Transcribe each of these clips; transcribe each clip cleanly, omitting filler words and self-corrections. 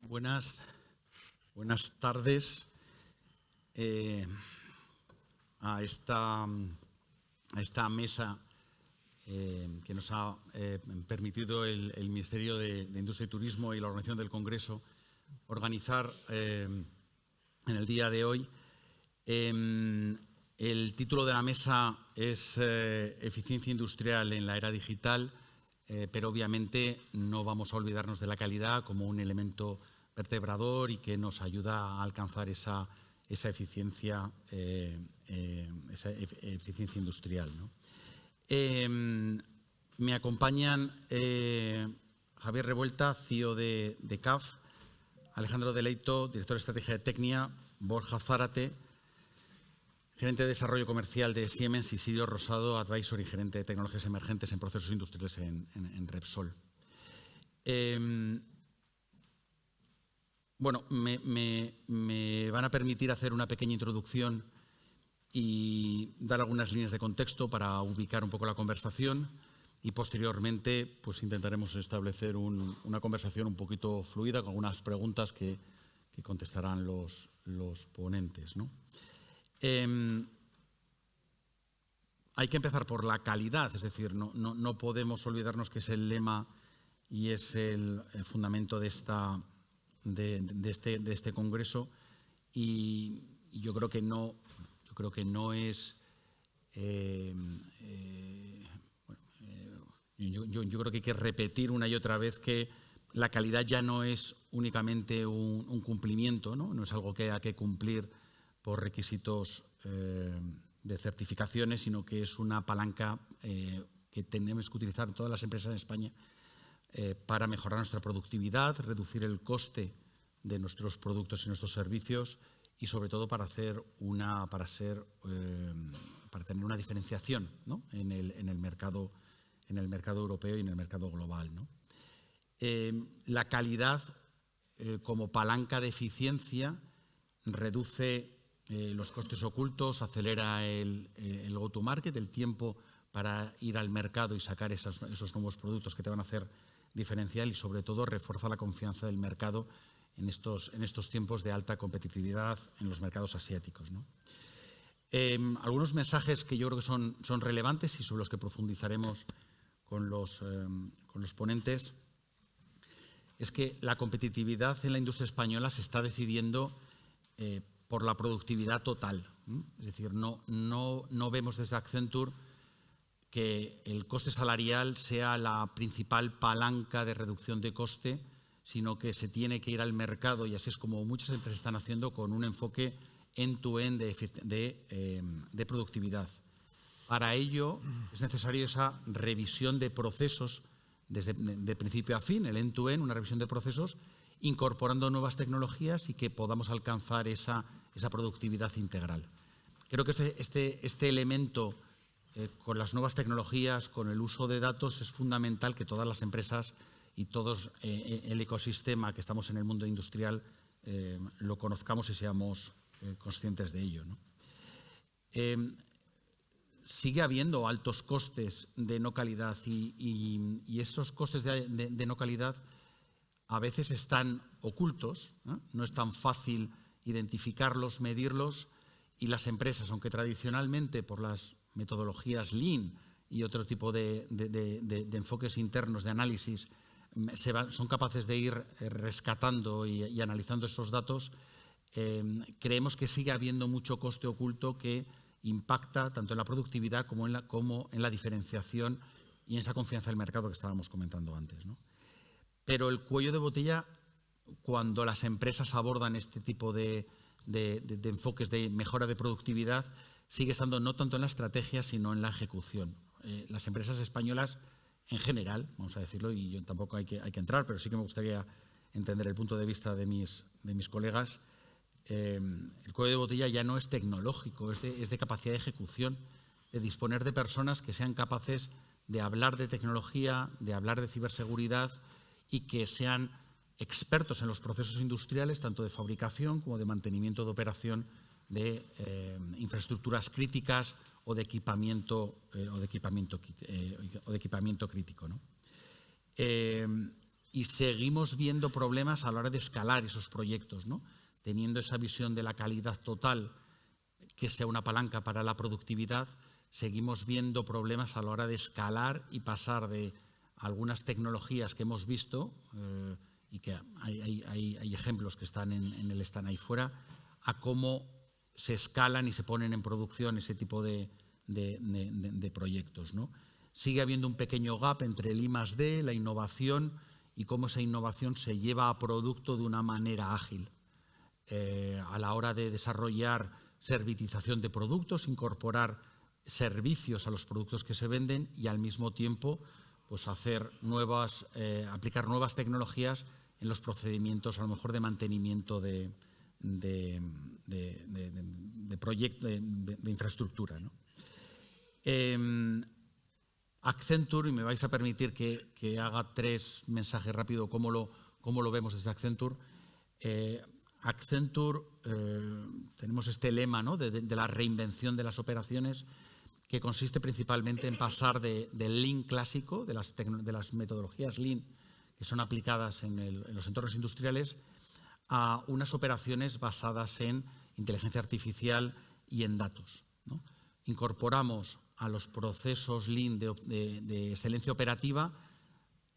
Buenas tardes a esta mesa que nos ha permitido el Ministerio de Industria y Turismo y la Organización del Congreso organizar en el día de hoy. El título de la mesa es Eficiencia industrial en la era digital, pero obviamente no vamos a olvidarnos de la calidad como un elemento vertebrador y que nos ayuda a alcanzar esa eficiencia industrial, ¿no? Me acompañan Javier Revuelta, CEO de CAF, Alejandro Deleito, director de Estrategia de Tecnia, Borja Zárate, gerente de Desarrollo Comercial de Siemens, y Sirio Rosado, advisor y gerente de Tecnologías Emergentes en Procesos Industriales en Repsol. Bueno, me van a permitir hacer una pequeña introducción y dar algunas líneas de contexto para ubicar un poco la conversación, y posteriormente pues intentaremos establecer una conversación un poquito fluida con algunas preguntas que contestarán los ponentes, ¿no? Hay que empezar por la calidad, es decir, no podemos olvidarnos que es el lema y es el fundamento de este congreso, y yo creo que no es yo creo que hay que repetir una y otra vez que la calidad ya no es únicamente un cumplimiento, ¿no? No es algo que haya que cumplir por requisitos de certificaciones, sino que es una palanca que tenemos que utilizar todas las empresas en España para mejorar nuestra productividad, reducir el coste de nuestros productos y nuestros servicios, y sobre todo para tener una diferenciación, ¿no? en el mercado europeo y en el mercado global, ¿no? La calidad como palanca de eficiencia reduce los costes ocultos, acelera el go-to-market, el tiempo para ir al mercado y sacar esos nuevos productos que te van a hacer diferencial, y sobre todo refuerza la confianza del mercado en estos tiempos de alta competitividad en los mercados asiáticos, ¿no? Algunos mensajes que yo creo que son relevantes y sobre los que profundizaremos con los ponentes es que la competitividad en la industria española se está decidiendo por la productividad total, ¿no? Es decir, no vemos desde Accenture que el coste salarial sea la principal palanca de reducción de coste, sino que se tiene que ir al mercado, y así es como muchas empresas están haciendo, con un enfoque end-to-end de productividad. Para ello es necesario esa revisión de procesos de principio a fin, el end-to-end, una revisión de procesos, incorporando nuevas tecnologías y que podamos alcanzar esa productividad integral. Creo que este elemento, con las nuevas tecnologías, con el uso de datos, es fundamental que todas las empresas y todos el ecosistema que estamos en el mundo industrial lo conozcamos y seamos conscientes de ello, ¿no? Sigue habiendo altos costes de no calidad, y esos costes de no calidad a veces están ocultos, ¿no? No es tan fácil identificarlos, medirlos, y las empresas, aunque tradicionalmente por las metodologías Lean y otro tipo de enfoques internos de análisis son capaces de ir rescatando y analizando esos datos, creemos que sigue habiendo mucho coste oculto que impacta tanto en la productividad como en la diferenciación y en esa confianza del mercado que estábamos comentando antes, ¿no? Pero el cuello de botella, cuando las empresas abordan este tipo de enfoques de mejora de productividad, sigue estando no tanto en la estrategia, sino en la ejecución. Las empresas españolas en general, vamos a decirlo, y yo tampoco hay que entrar, pero sí que me gustaría entender el punto de vista de mis colegas. El cuello de botella ya no es tecnológico, es de capacidad de ejecución, de disponer de personas que sean capaces de hablar de tecnología, de hablar de ciberseguridad, y que sean expertos en los procesos industriales, tanto de fabricación como de mantenimiento de operación de infraestructuras críticas o de equipamiento crítico, ¿no? y seguimos viendo problemas a la hora de escalar esos proyectos, ¿no? Teniendo esa visión de la calidad total, que sea una palanca para la productividad, seguimos viendo problemas a la hora de escalar y pasar de algunas tecnologías que hemos visto, y que hay ejemplos que están en el stand ahí fuera, a cómo se escalan y se ponen en producción ese tipo de proyectos, ¿no? Sigue habiendo un pequeño gap entre el I+D, la innovación, y cómo esa innovación se lleva a producto de una manera ágil. A la hora de desarrollar servitización de productos, incorporar servicios a los productos que se venden y al mismo tiempo pues aplicar nuevas tecnologías en los procedimientos a lo mejor de mantenimiento de infraestructura, ¿no? Accenture, y me vais a permitir que haga 3 mensajes rápidos cómo lo vemos desde Accenture. Accenture, tenemos este lema, ¿no?, de la reinvención de las operaciones, que consiste principalmente en pasar del Lean clásico, de las metodologías Lean que son aplicadas en los entornos industriales, a unas operaciones basadas en inteligencia artificial y en datos, ¿no? Incorporamos a los procesos Lean de excelencia operativa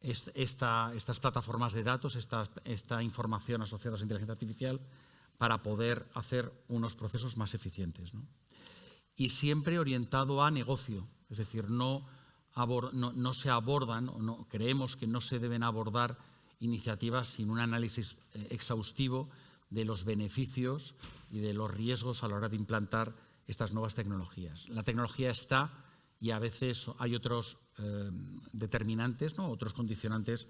estas plataformas de datos, esta información asociada a inteligencia artificial, para poder hacer unos procesos más eficientes, ¿no? Y siempre orientado a negocio, es decir, no se abordan, creemos que no se deben abordar iniciativas sin un análisis exhaustivo de los beneficios y de los riesgos a la hora de implantar estas nuevas tecnologías. La tecnología está, y a veces hay otros determinantes, ¿no?, otros condicionantes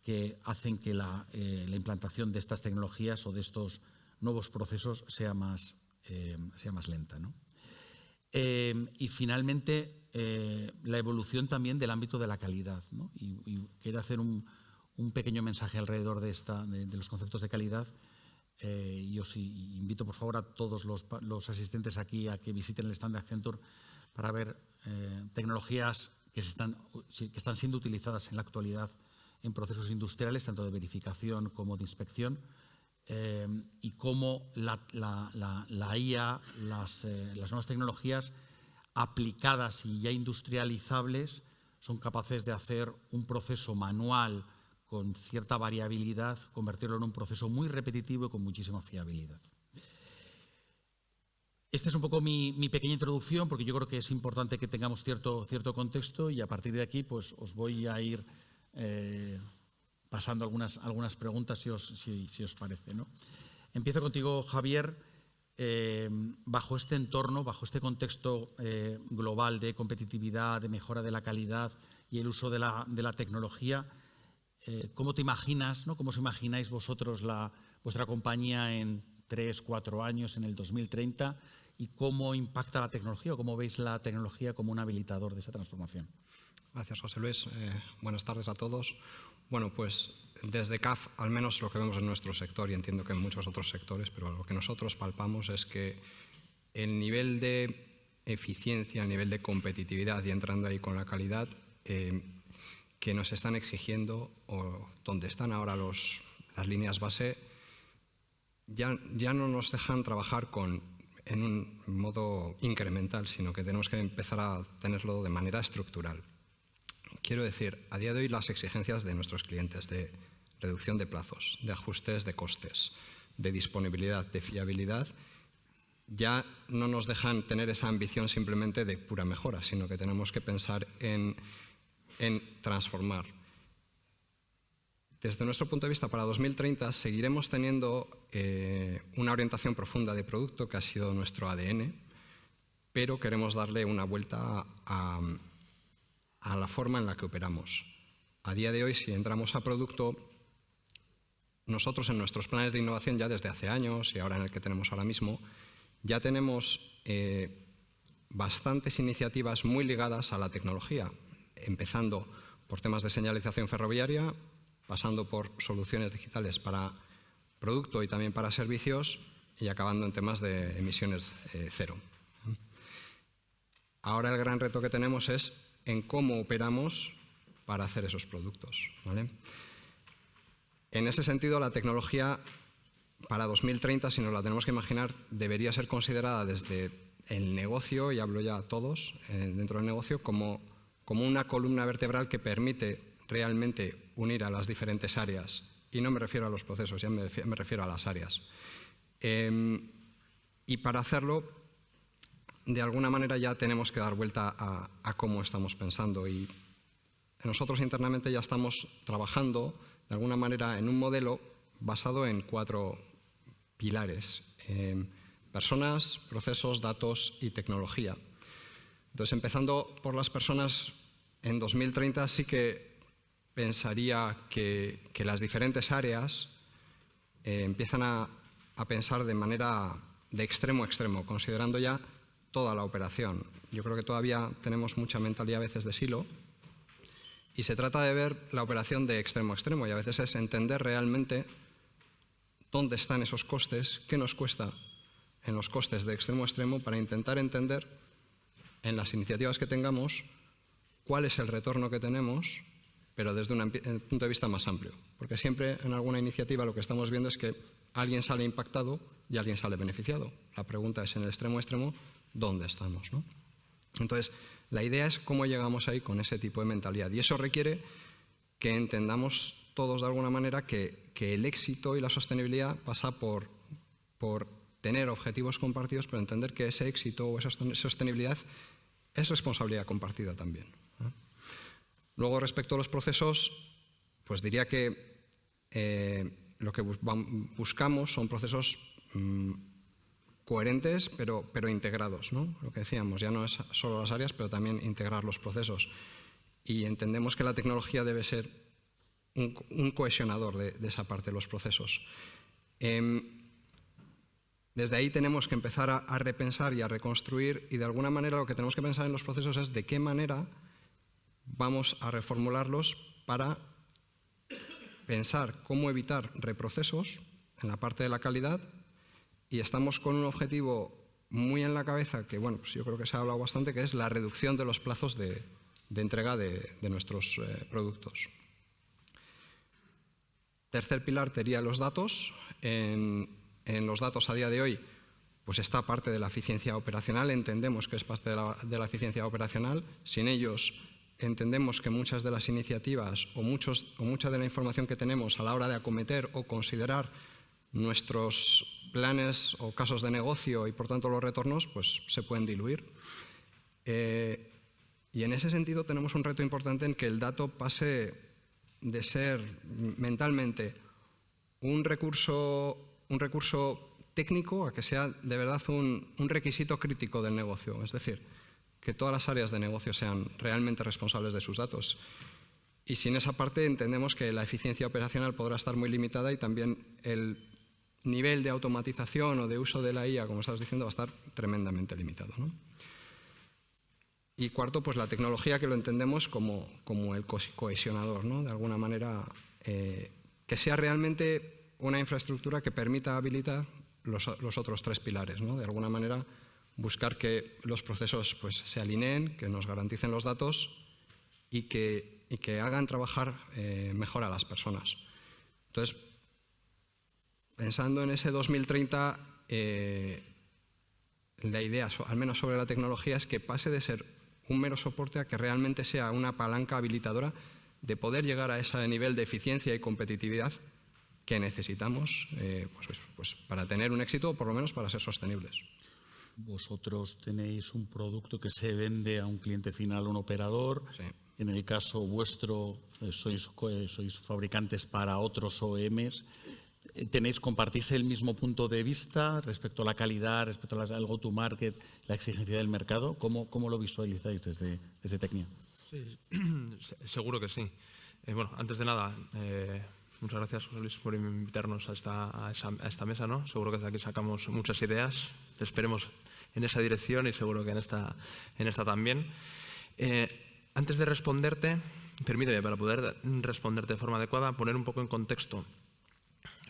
que hacen que la implantación de estas tecnologías o de estos nuevos procesos sea más lenta, ¿no? Y finalmente, la evolución también del ámbito de la calidad, ¿no? Y quiero hacer un pequeño mensaje alrededor de los conceptos de calidad. Y os invito, por favor, a todos los asistentes aquí a que visiten el stand de Accenture para ver tecnologías que están siendo utilizadas en la actualidad en procesos industriales, tanto de verificación como de inspección, y cómo la IA, las nuevas tecnologías aplicadas y ya industrializables son capaces de hacer un proceso manual con cierta variabilidad, convertirlo en un proceso muy repetitivo y con muchísima fiabilidad. Esta es un poco mi pequeña introducción, porque yo creo que es importante que tengamos cierto contexto, y a partir de aquí pues os voy a ir pasando algunas preguntas, si os parece, ¿no? Empiezo contigo, Javier. Bajo este entorno, bajo este contexto global de competitividad, de mejora de la calidad y el uso de la tecnología, ¿cómo te imaginas, ¿no? ¿Cómo os imagináis vosotros vuestra compañía en 3, 4 años, en el 2030? ¿Y cómo impacta la tecnología o cómo veis la tecnología como un habilitador de esa transformación? Gracias, José Luis. Buenas tardes a todos. Bueno, pues desde CAF, al menos lo que vemos en nuestro sector, y entiendo que en muchos otros sectores, pero lo que nosotros palpamos es que el nivel de eficiencia, el nivel de competitividad, y entrando ahí con la calidad, que nos están exigiendo, o donde están ahora las líneas base, ya no nos dejan trabajar en un modo incremental, sino que tenemos que empezar a tenerlo de manera estructural. Quiero decir, a día de hoy las exigencias de nuestros clientes de reducción de plazos, de ajustes de costes, de disponibilidad, de fiabilidad, ya no nos dejan tener esa ambición simplemente de pura mejora, sino que tenemos que pensar en transformar. Desde nuestro punto de vista, para 2030 seguiremos teniendo una orientación profunda de producto, que ha sido nuestro ADN, pero queremos darle una vuelta a la forma en la que operamos. A día de hoy, si entramos a producto, nosotros en nuestros planes de innovación ya desde hace años, y ahora en el que tenemos ahora mismo, ya tenemos bastantes iniciativas muy ligadas a la tecnología, empezando por temas de señalización ferroviaria, pasando por soluciones digitales para producto y también para servicios, y acabando en temas de emisiones cero. Ahora el gran reto que tenemos es en cómo operamos para hacer esos productos, ¿vale? En ese sentido, la tecnología para 2030, si nos la tenemos que imaginar, debería ser considerada desde el negocio, y hablo ya a todos dentro del negocio, como una columna vertebral que permite realmente unir a las diferentes áreas. Y no me refiero a los procesos, ya me refiero a las áreas. Y para hacerlo, de alguna manera ya tenemos que dar vuelta a cómo estamos pensando. Y nosotros internamente ya estamos trabajando, de alguna manera, en un modelo basado en 4 pilares: personas, procesos, datos y tecnología. Entonces, empezando por las personas, en 2030 sí que pensaría que las diferentes áreas empiezan a pensar de manera de extremo a extremo, considerando ya toda la operación. Yo creo que todavía tenemos mucha mentalidad a veces de silo, y se trata de ver la operación de extremo a extremo, y a veces es entender realmente dónde están esos costes, qué nos cuesta en los costes de extremo a extremo, para intentar entender en las iniciativas que tengamos cuál es el retorno que tenemos, pero desde un punto de vista más amplio. Porque siempre en alguna iniciativa lo que estamos viendo es que alguien sale impactado y alguien sale beneficiado. La pregunta es, en el extremo a extremo, ¿dónde estamos, ¿no? Entonces, la idea es cómo llegamos ahí con ese tipo de mentalidad. Y eso requiere que entendamos todos de alguna manera que el éxito y la sostenibilidad pasa por tener objetivos compartidos, pero entender que ese éxito o esa sostenibilidad es responsabilidad compartida también. Luego, respecto a los procesos, pues diría que lo que buscamos son procesos coherentes, pero integrados, ¿no? Lo que decíamos, ya no es solo las áreas, pero también integrar los procesos. Y entendemos que la tecnología debe ser un cohesionador de esa parte de los procesos. Desde ahí tenemos que empezar a repensar y a reconstruir, y de alguna manera lo que tenemos que pensar en los procesos es de qué manera vamos a reformularlos para pensar cómo evitar reprocesos en la parte de la calidad. Y estamos con un objetivo muy en la cabeza que, bueno, pues yo creo que se ha hablado bastante, que es la reducción de los plazos de entrega de nuestros productos. Tercer pilar sería los datos. En los datos a día de hoy, pues está parte de la eficiencia operacional, entendemos que es parte de la eficiencia operacional. Sin ellos, entendemos que muchas de las iniciativas o mucha de la información que tenemos a la hora de acometer o considerar nuestros planes o casos de negocio y, por tanto, los retornos, pues se pueden diluir. Y en ese sentido tenemos un reto importante en que el dato pase de ser mentalmente un recurso técnico a que sea de verdad un requisito crítico del negocio. Es decir, que todas las áreas de negocio sean realmente responsables de sus datos. Y sin esa parte entendemos que la eficiencia operacional podrá estar muy limitada, y también el nivel de automatización o de uso de la IA, como estabas diciendo, va a estar tremendamente limitado, ¿no? Y cuarto, pues la tecnología, que lo entendemos como el cohesionador, ¿no? De alguna manera, que sea realmente una infraestructura que permita habilitar los otros 3 pilares, ¿no? De alguna manera, buscar que los procesos pues se alineen, que nos garanticen los datos y que hagan trabajar mejor a las personas. Entonces, pensando en ese 2030, la idea, al menos sobre la tecnología, es que pase de ser un mero soporte a que realmente sea una palanca habilitadora de poder llegar a ese nivel de eficiencia y competitividad que necesitamos pues para tener un éxito, o por lo menos para ser sostenibles. Vosotros tenéis un producto que se vende a un cliente final, un operador. Sí. En el caso vuestro, sois fabricantes para otros OEMs. ¿Compartís el mismo punto de vista respecto a la calidad, respecto al go-to-market, la exigencia del mercado? ¿Cómo lo visualizáis desde Tecnia? Sí, seguro que sí. Bueno, antes de nada, muchas gracias, José Luis, por invitarnos a esta mesa, ¿no? Seguro que desde aquí sacamos muchas ideas. Esperemos en esa dirección, y seguro que en esta también. Antes de responderte, permíteme, para poder responderte de forma adecuada, poner un poco en contexto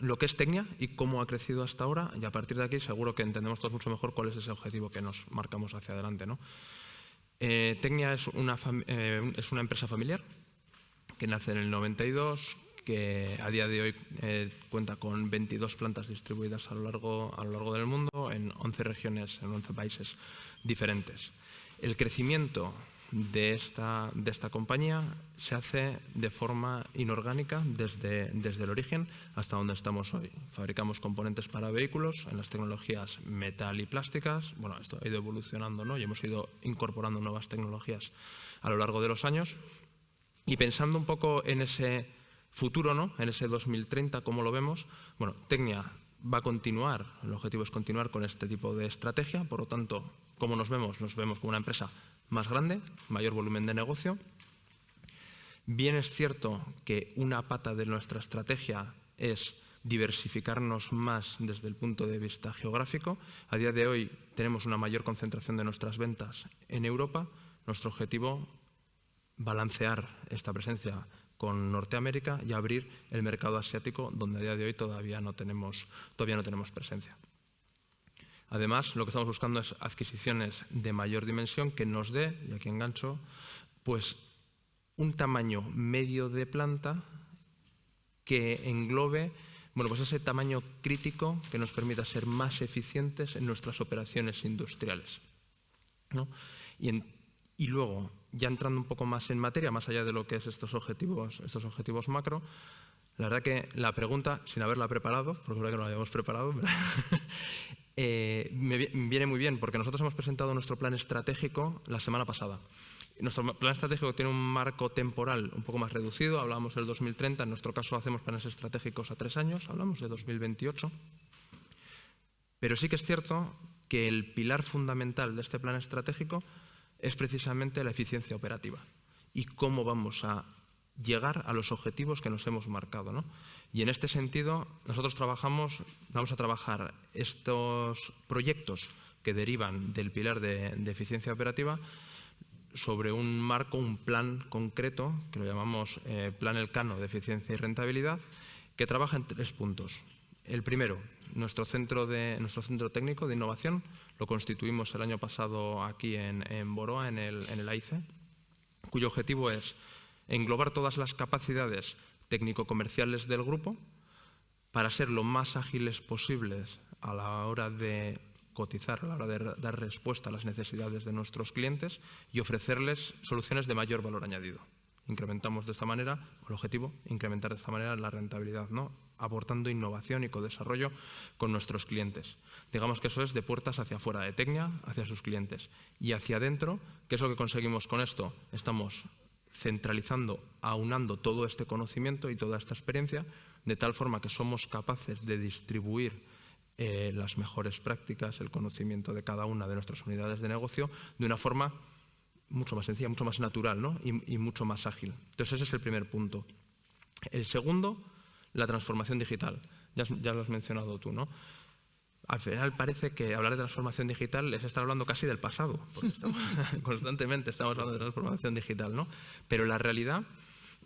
lo que es Tecnia y cómo ha crecido hasta ahora, y a partir de aquí seguro que entendemos todos mucho mejor cuál es ese objetivo que nos marcamos hacia adelante, ¿no? Tecnia es una empresa familiar que nace en el 92, que a día de hoy cuenta con 22 plantas distribuidas a lo largo del mundo, en 11 regiones, en 11 países diferentes. El crecimiento de esta compañía se hace de forma inorgánica desde el origen hasta donde estamos hoy. Fabricamos componentes para vehículos en las tecnologías metal y plásticas. Bueno, esto ha ido evolucionando, ¿no? Y hemos ido incorporando nuevas tecnologías a lo largo de los años. Y pensando un poco en ese futuro, ¿no? En ese 2030, ¿cómo lo vemos? Bueno, Tecnia va a continuar, el objetivo es continuar con este tipo de estrategia. Por lo tanto, ¿cómo nos vemos? Nos vemos como una empresa más grande, mayor volumen de negocio. Bien es cierto que una pata de nuestra estrategia es diversificarnos más desde el punto de vista geográfico. A día de hoy tenemos una mayor concentración de nuestras ventas en Europa. Nuestro objetivo, balancear esta presencia con Norteamérica y abrir el mercado asiático, donde a día de hoy todavía no tenemos presencia. Además, lo que estamos buscando es adquisiciones de mayor dimensión que nos dé, y aquí engancho, pues un tamaño medio de planta que englobe, bueno, pues ese tamaño crítico que nos permita ser más eficientes en nuestras operaciones industriales, ¿no? Y luego, ya entrando un poco más en materia, más allá de lo que es estos objetivos macro, la verdad que la pregunta, sin haberla preparado, porque creo que no la habíamos preparado, me viene muy bien, porque nosotros hemos presentado nuestro plan estratégico la semana pasada. Nuestro plan estratégico tiene un marco temporal un poco más reducido, hablábamos del 2030, en nuestro caso hacemos planes estratégicos a 3 años, hablamos de 2028. Pero sí que es cierto que el pilar fundamental de este plan estratégico es precisamente la eficiencia operativa y cómo vamos a llegar a los objetivos que nos hemos marcado, ¿no? Y en este sentido, nosotros vamos a trabajar estos proyectos que derivan del pilar de eficiencia operativa sobre un marco, un plan concreto, que lo llamamos Plan Elcano de Eficiencia y Rentabilidad, que trabaja en 3 puntos. El primero, nuestro centro técnico de innovación, lo constituimos el año pasado aquí en Boroa, en el AIC, cuyo objetivo es englobar todas las capacidades técnico-comerciales del grupo para ser lo más ágiles posibles a la hora de cotizar, a la hora de dar respuesta a las necesidades de nuestros clientes y ofrecerles soluciones de mayor valor añadido. Incrementamos de esta manera, el objetivo, incrementar de esta manera la rentabilidad, ¿no? Aportando innovación y codesarrollo con nuestros clientes. Digamos que eso es de puertas hacia afuera, de Tecnia hacia sus clientes. Y hacia adentro, ¿qué es lo que conseguimos con esto? Estamos centralizando, aunando todo este conocimiento y toda esta experiencia, de tal forma que somos capaces de distribuir las mejores prácticas, el conocimiento de cada una de nuestras unidades de negocio de una forma mucho más sencilla, mucho más natural, ¿no? y mucho más ágil. Entonces ese es el primer punto. El segundo, la transformación digital. Ya lo has mencionado tú, ¿no? Al final parece que hablar de transformación digital es estar hablando casi del pasado, porque constantemente estamos hablando de transformación digital, ¿no? Pero la realidad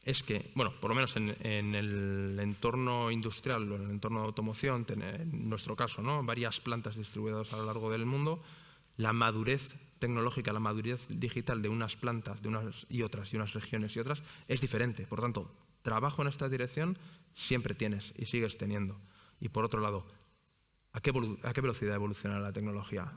es que, bueno, por lo menos en el entorno industrial o en el entorno de automoción, en nuestro caso, ¿no? Varias plantas distribuidas a lo largo del mundo, la madurez tecnológica, la madurez digital de unas plantas de unas y otras, y unas regiones y otras, es diferente. Por tanto, trabajo en esta dirección siempre tienes y sigues teniendo. Y por otro lado, ¿a qué velocidad evoluciona la tecnología?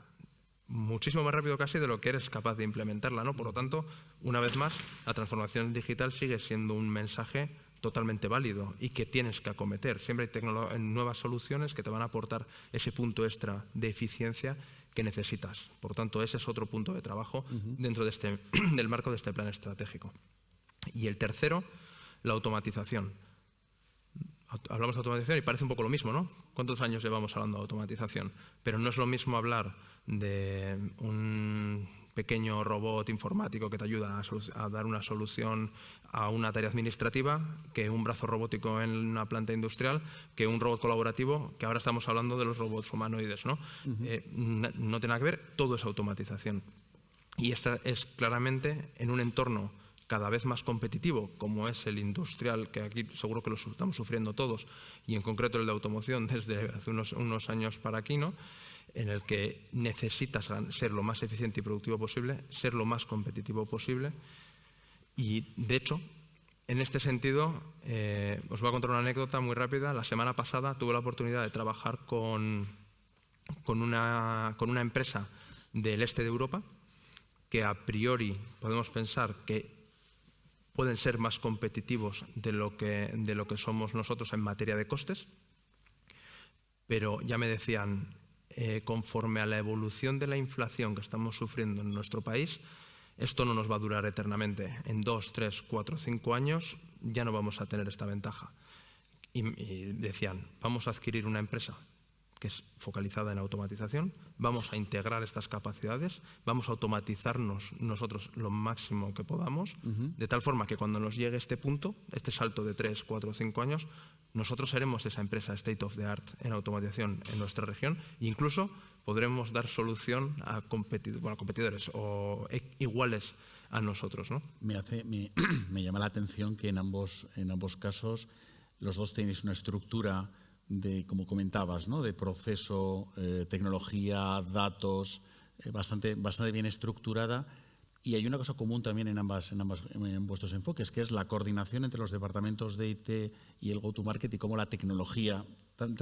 Muchísimo más rápido casi de lo que eres capaz de implementarla, ¿no? Por lo tanto, una vez más, la transformación digital sigue siendo un mensaje totalmente válido y que tienes que acometer. Siempre hay nuevas soluciones que te van a aportar ese punto extra de eficiencia que necesitas. Por tanto, ese es otro punto de trabajo dentro de del marco de este plan estratégico. Y el tercero, la automatización. Hablamos de automatización y parece un poco lo mismo, ¿no? ¿Cuántos años llevamos hablando de automatización? Pero no es lo mismo hablar de un pequeño robot informático que te ayuda a dar una solución a una tarea administrativa, que un brazo robótico en una planta industrial, que un robot colaborativo, que ahora estamos hablando de los robots humanoides, ¿no? No tiene nada que ver, todo es automatización. Y esta es claramente en un entorno cada vez más competitivo, como es el industrial, que aquí seguro que lo estamos sufriendo todos, y en concreto el de automoción desde hace unos años para aquí, ¿no? En el que necesitas ser lo más eficiente y productivo posible, ser lo más competitivo posible. Y, de hecho, En este sentido, os voy a contar una anécdota muy rápida. La semana pasada tuve la oportunidad de trabajar con una empresa del este de Europa que a priori podemos pensar que pueden ser más competitivos de lo que somos nosotros en materia de costes, pero ya me decían, conforme a la evolución de la inflación que estamos sufriendo en nuestro país, esto no nos va a durar eternamente. En 2, 3, 4, 5 años ya no vamos a tener esta ventaja. Y decían, vamos a adquirir una empresa que es focalizada en automatización, vamos a integrar estas capacidades, vamos a automatizarnos nosotros lo máximo que podamos, de tal forma que cuando nos llegue este punto, este salto de 3, 4, 5 años, nosotros seremos esa empresa state of the art en automatización en nuestra región e incluso podremos dar solución a competidores o iguales a nosotros, ¿no? Me llama la atención que en ambos casos los dos tenéis una estructura de, como comentabas, ¿no?, de proceso, tecnología, datos, bastante bien estructurada. Y hay una cosa común también en vuestros enfoques, que es la coordinación entre los departamentos de IT y el go-to-market y cómo la tecnología,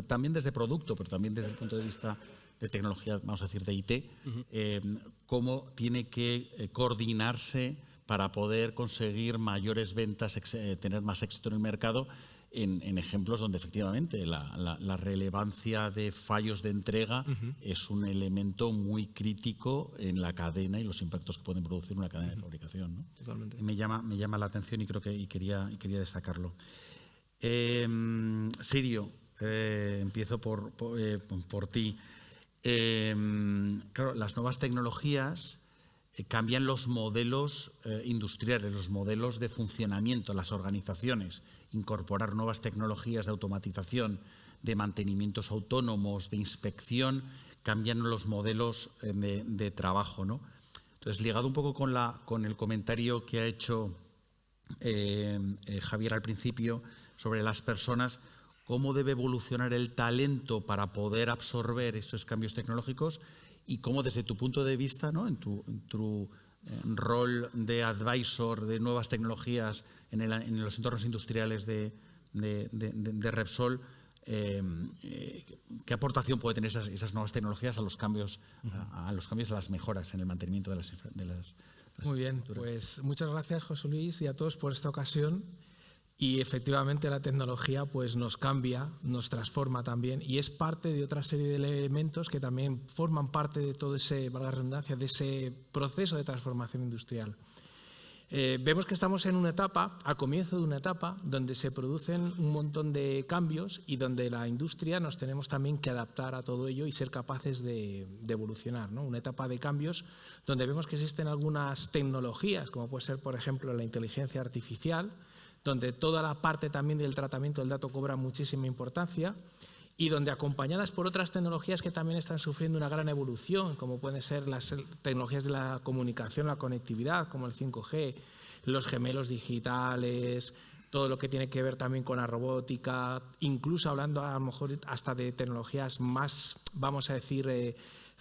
también desde producto, pero también desde el punto de vista de tecnología, vamos a decir, de IT, cómo tiene que coordinarse para poder conseguir mayores ventas, tener más éxito en el mercado, en ejemplos donde efectivamente la relevancia de fallos de entrega es un elemento muy crítico en la cadena y los impactos que pueden producir una cadena de fabricación, ¿no? Totalmente. Me llama la atención y creo que quería destacarlo. Sirio, empiezo por ti. Claro, las nuevas tecnologías cambian los modelos industriales, los modelos de funcionamiento, las organizaciones. Incorporar nuevas tecnologías de automatización, de mantenimientos autónomos, de inspección, cambian los modelos de trabajo, ¿no? Entonces, ligado un poco con el comentario que ha hecho Javier al principio sobre las personas, cómo debe evolucionar el talento para poder absorber esos cambios tecnológicos y cómo desde tu punto de vista, ¿no?, en tu rol de advisor de nuevas tecnologías en los entornos industriales de Repsol, ¿qué aportación puede tener esas nuevas tecnologías a los cambios, a las mejoras en el mantenimiento de las Muy bien, pues muchas gracias, José Luis, y a todos por esta ocasión. Y efectivamente la tecnología pues nos cambia, nos transforma también y es parte de otra serie de elementos que también forman parte de todo ese, valga la redundancia, de ese proceso de transformación industrial. Vemos que estamos en una etapa, al comienzo de una etapa, donde se producen un montón de cambios y donde la industria nos tenemos también que adaptar a todo ello y ser capaces de evolucionar, ¿no? Una etapa de cambios donde vemos que existen algunas tecnologías, como puede ser, por ejemplo, la inteligencia artificial, donde toda la parte también del tratamiento del dato cobra muchísima importancia y donde acompañadas por otras tecnologías que también están sufriendo una gran evolución, como pueden ser las tecnologías de la comunicación, la conectividad, como el 5G, los gemelos digitales, todo lo que tiene que ver también con la robótica, incluso hablando a lo mejor hasta de tecnologías más, vamos a decir,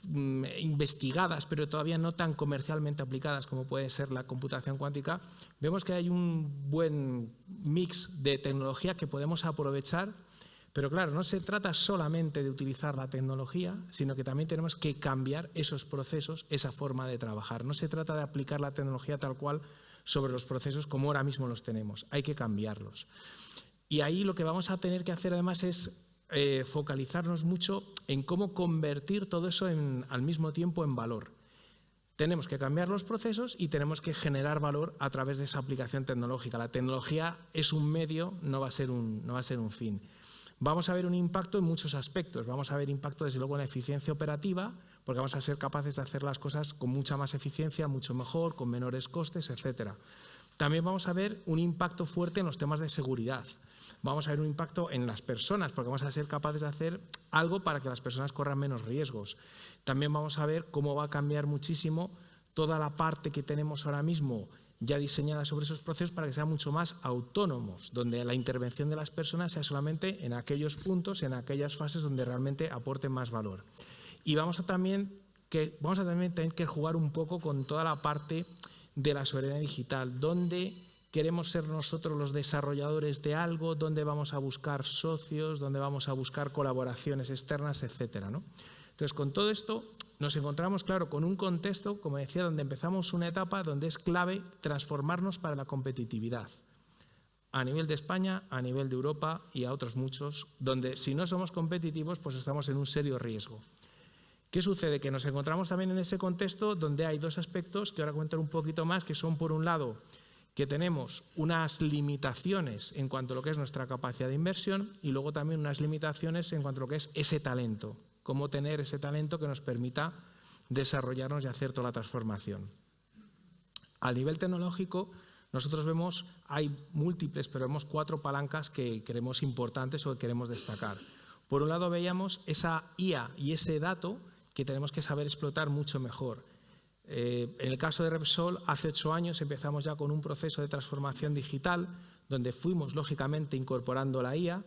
investigadas, pero todavía no tan comercialmente aplicadas como puede ser la computación cuántica, vemos que hay un buen mix de tecnología que podemos aprovechar, pero claro, no se trata solamente de utilizar la tecnología, sino que también tenemos que cambiar esos procesos, esa forma de trabajar. No se trata de aplicar la tecnología tal cual sobre los procesos como ahora mismo los tenemos, hay que cambiarlos. Y ahí lo que vamos a tener que hacer además es focalizarnos mucho en cómo convertir todo eso al mismo tiempo en valor. Tenemos que cambiar los procesos y tenemos que generar valor a través de esa aplicación tecnológica. La tecnología es un medio, no va a ser un fin. Vamos a ver un impacto en muchos aspectos. Vamos a ver impacto desde luego en la eficiencia operativa, porque vamos a ser capaces de hacer las cosas con mucha más eficiencia, mucho mejor, con menores costes, etcétera. También vamos a ver un impacto fuerte en los temas de seguridad. Vamos a ver un impacto en las personas, porque vamos a ser capaces de hacer algo para que las personas corran menos riesgos. También vamos a ver cómo va a cambiar muchísimo toda la parte que tenemos ahora mismo ya diseñada sobre esos procesos para que sean mucho más autónomos, donde la intervención de las personas sea solamente en aquellos puntos, en aquellas fases donde realmente aporten más valor. Y vamos a también tener que jugar un poco con toda la parte de la soberanía digital, donde queremos ser nosotros los desarrolladores de algo, dónde vamos a buscar socios, dónde vamos a buscar colaboraciones externas, etcétera, ¿no? Entonces, con todo esto nos encontramos, claro, con un contexto, como decía, donde empezamos una etapa donde es clave transformarnos para la competitividad. A nivel de España, a nivel de Europa y a otros muchos, donde si no somos competitivos, pues estamos en un serio riesgo. ¿Qué sucede? Que nos encontramos también en ese contexto donde hay dos aspectos que ahora comentaré un poquito más, que son, por un lado, que tenemos unas limitaciones en cuanto a lo que es nuestra capacidad de inversión y luego también unas limitaciones en cuanto a lo que es ese talento, cómo tener ese talento que nos permita desarrollarnos y hacer toda la transformación. A nivel tecnológico, nosotros vemos, hay múltiples, pero vemos 4 palancas que creemos importantes o que queremos destacar. Por un lado veíamos esa IA y ese dato que tenemos que saber explotar mucho mejor. En el caso de Repsol, hace 8 años empezamos ya con un proceso de transformación digital donde fuimos, lógicamente, incorporando la IA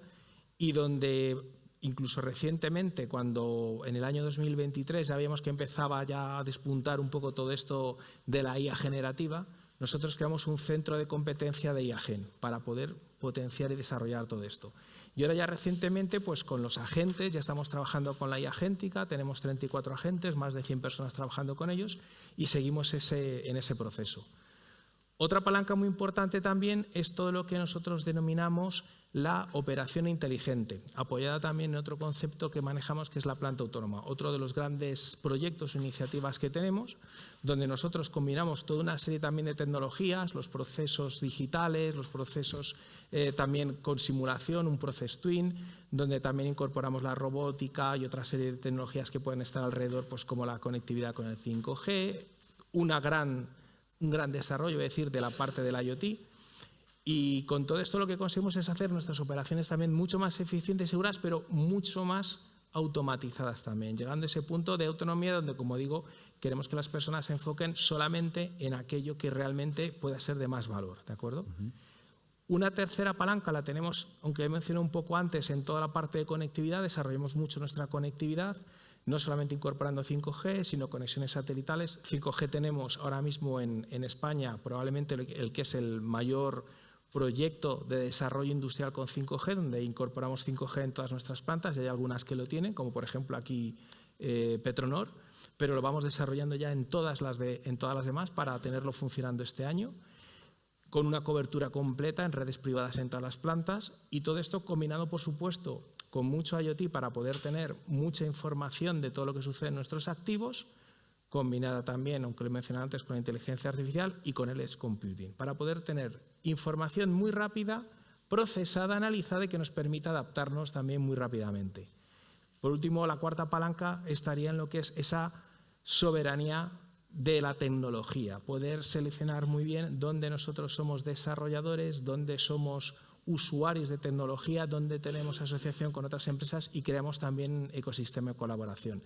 y donde incluso recientemente, cuando en el año 2023 ya veíamos que empezaba ya a despuntar un poco todo esto de la IA generativa, nosotros creamos un centro de competencia de IAGEN para poder potenciar y desarrollar todo esto. Y ahora ya recientemente, pues con los agentes, ya estamos trabajando con la IA agéntica, tenemos 34 agentes, más de 100 personas trabajando con ellos y seguimos en ese proceso. Otra palanca muy importante también es todo lo que nosotros denominamos la operación inteligente, apoyada también en otro concepto que manejamos que es la planta autónoma, otro de los grandes proyectos o iniciativas que tenemos, donde nosotros combinamos toda una serie también de tecnologías, los procesos digitales, los procesos también con simulación, un Process Twin, donde también incorporamos la robótica y otra serie de tecnologías que pueden estar alrededor, pues como la conectividad con el 5G, un gran desarrollo, es decir, de la parte del IoT. Y con todo esto lo que conseguimos es hacer nuestras operaciones también mucho más eficientes y seguras, pero mucho más automatizadas también, llegando a ese punto de autonomía donde, como digo, queremos que las personas se enfoquen solamente en aquello que realmente pueda ser de más valor, ¿de acuerdo? Una tercera palanca la tenemos, aunque he mencionado un poco antes, en toda la parte de conectividad, desarrollamos mucho nuestra conectividad, no solamente incorporando 5G, sino conexiones satelitales. 5G tenemos ahora mismo en España probablemente el que es el mayor proyecto de desarrollo industrial con 5G, donde incorporamos 5G en todas nuestras plantas, y hay algunas que lo tienen, como por ejemplo aquí Petronor, pero lo vamos desarrollando ya en todas las demás para tenerlo funcionando este año, con una cobertura completa en redes privadas en todas las plantas, y todo esto combinado, por supuesto, con mucho IoT para poder tener mucha información de todo lo que sucede en nuestros activos, combinada también, aunque lo mencioné antes, con la inteligencia artificial y con el edge computing, para poder tener información muy rápida, procesada, analizada y que nos permita adaptarnos también muy rápidamente. Por último, la cuarta palanca estaría en lo que es esa soberanía de la tecnología, poder seleccionar muy bien dónde nosotros somos desarrolladores, dónde somos usuarios de tecnología, dónde tenemos asociación con otras empresas y creamos también ecosistema de colaboración.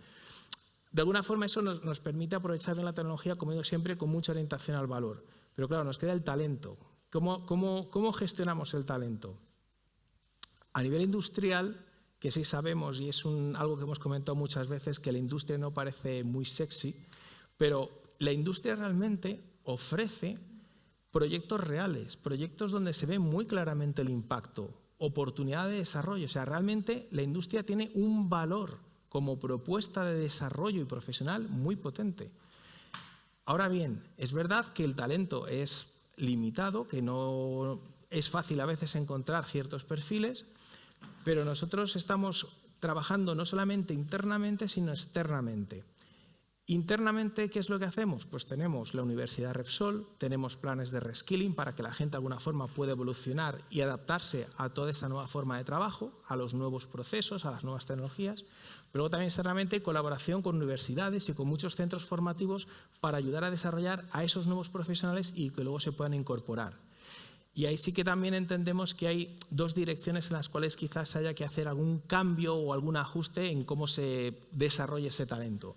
De alguna forma eso nos permite aprovechar bien la tecnología, como digo siempre, con mucha orientación al valor. Pero claro, nos queda el talento. ¿Cómo gestionamos el talento? A nivel industrial, que sí sabemos, y es algo que hemos comentado muchas veces, que la industria no parece muy sexy, pero la industria realmente ofrece proyectos reales, proyectos donde se ve muy claramente el impacto, oportunidad de desarrollo. O sea, realmente la industria tiene un valor como propuesta de desarrollo y profesional muy potente. Ahora bien, es verdad que el talento es limitado, que no es fácil a veces encontrar ciertos perfiles, pero nosotros estamos trabajando no solamente internamente, sino externamente. Internamente, ¿qué es lo que hacemos? Pues tenemos la Universidad Repsol, tenemos planes de reskilling para que la gente de alguna forma pueda evolucionar y adaptarse a toda esta nueva forma de trabajo, a los nuevos procesos, a las nuevas tecnologías. Pero luego también externamente hay colaboración con universidades y con muchos centros formativos para ayudar a desarrollar a esos nuevos profesionales y que luego se puedan incorporar. Y ahí sí que también entendemos que hay dos direcciones en las cuales quizás haya que hacer algún cambio o algún ajuste en cómo se desarrolla ese talento.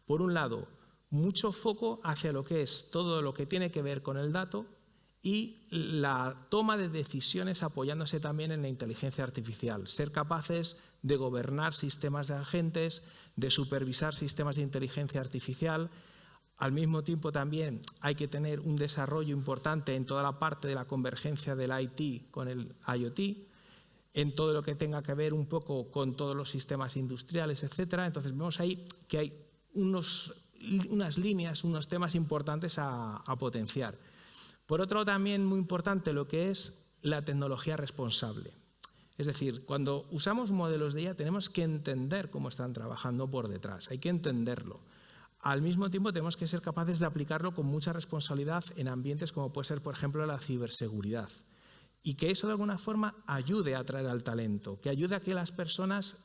Por un lado, mucho foco hacia lo que es todo lo que tiene que ver con el dato y la toma de decisiones apoyándose también en la inteligencia artificial. Ser capaces de gobernar sistemas de agentes, de supervisar sistemas de inteligencia artificial, Al mismo tiempo también hay que tener un desarrollo importante en toda la parte de la convergencia del IT con el IoT, en todo lo que tenga que ver un poco con todos los sistemas industriales, etcétera. Entonces vemos ahí que hay unas líneas, unos temas importantes a potenciar. Por otro lado, también muy importante lo que es la tecnología responsable. Es decir, cuando usamos modelos de IA tenemos que entender cómo están trabajando por detrás, hay que entenderlo. Al mismo tiempo tenemos que ser capaces de aplicarlo con mucha responsabilidad en ambientes como puede ser, por ejemplo, la ciberseguridad. Y que eso de alguna forma ayude a atraer al talento, que ayude a que las personas